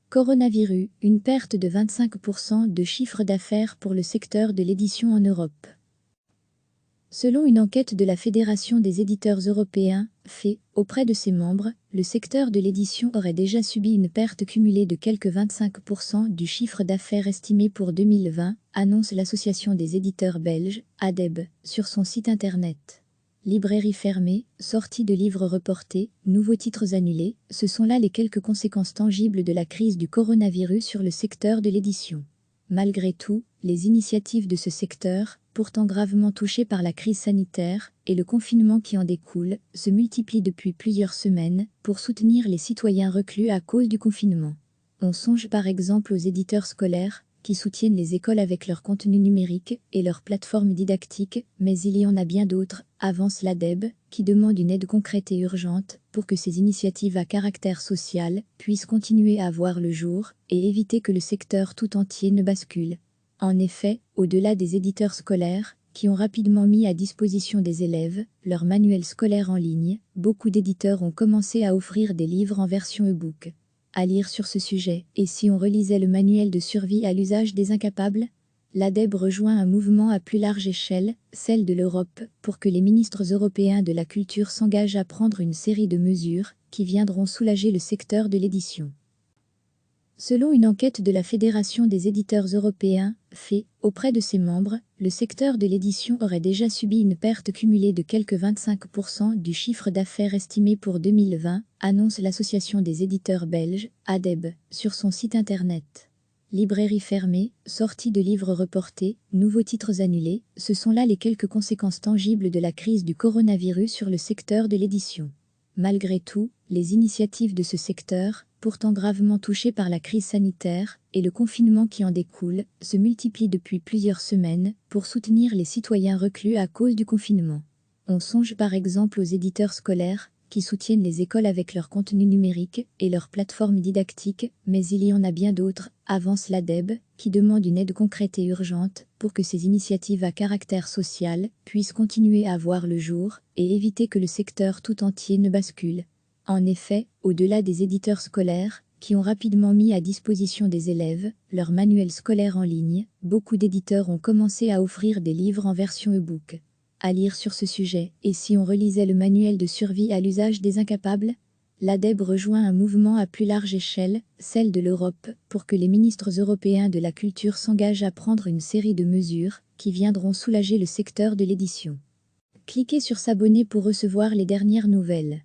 Coronavirus, une perte de 25% de chiffre d'affaires pour le secteur de l'édition en Europe. Selon une enquête de la Fédération des éditeurs européens, FE, auprès de ses membres, le secteur de l'édition aurait déjà subi une perte cumulée de quelque 25% du chiffre d'affaires estimé pour 2020, annonce l'association des éditeurs belges, ADEB, sur son site internet. Librairies fermées, sorties de livres reportés, nouveaux titres annulés, ce sont là les quelques conséquences tangibles de la crise du coronavirus sur le secteur de l'édition. Malgré tout, les initiatives de ce secteur, pourtant gravement touché par la crise sanitaire et le confinement qui en découle, se multiplient depuis plusieurs semaines pour soutenir les citoyens reclus à cause du confinement. On songe par exemple aux éditeurs scolaires, qui soutiennent les écoles avec leur contenu numérique et leurs plateformes didactiques, mais il y en a bien d'autres, avance l'ADEB, qui demande une aide concrète et urgente pour que ces initiatives à caractère social puissent continuer à voir le jour et éviter que le secteur tout entier ne bascule. En effet, au-delà des éditeurs scolaires, qui ont rapidement mis à disposition des élèves leurs manuels scolaires en ligne, beaucoup d'éditeurs ont commencé à offrir des livres en version e-book. À lire sur ce sujet, et si on relisait le manuel de survie à l'usage des incapables? L'ADEB rejoint un mouvement à plus large échelle, celle de l'Europe, pour que les ministres européens de la culture s'engagent à prendre une série de mesures qui viendront soulager le secteur de l'édition. Selon une enquête de la Fédération des éditeurs européens, FE, auprès de ses membres, le secteur de l'édition aurait déjà subi une perte cumulée de quelque 25% du chiffre d'affaires estimé pour 2020, annonce l'association des éditeurs belges, ADEB, sur son site internet. Librairies fermées, sorties de livres reportés, nouveaux titres annulés, ce sont là les quelques conséquences tangibles de la crise du coronavirus sur le secteur de l'édition. Malgré tout, les initiatives de ce secteur, pourtant gravement touché par la crise sanitaire et le confinement qui en découle, se multiplient depuis plusieurs semaines pour soutenir les citoyens reclus à cause du confinement. On songe par exemple aux éditeurs scolaires, qui soutiennent les écoles avec leur contenu numérique et leurs plateformes didactiques, mais il y en a bien d'autres, avance l'ADEB, qui demande une aide concrète et urgente pour que ces initiatives à caractère social puissent continuer à voir le jour et éviter que le secteur tout entier ne bascule. En effet, au-delà des éditeurs scolaires, qui ont rapidement mis à disposition des élèves leurs manuels scolaires en ligne, beaucoup d'éditeurs ont commencé à offrir des livres en version e-book. À lire sur ce sujet, et si on relisait le manuel de survie à l'usage des incapables? L'ADEB rejoint un mouvement à plus large échelle, celle de l'Europe, pour que les ministres européens de la culture s'engagent à prendre une série de mesures qui viendront soulager le secteur de l'édition. Cliquez sur s'abonner pour recevoir les dernières nouvelles.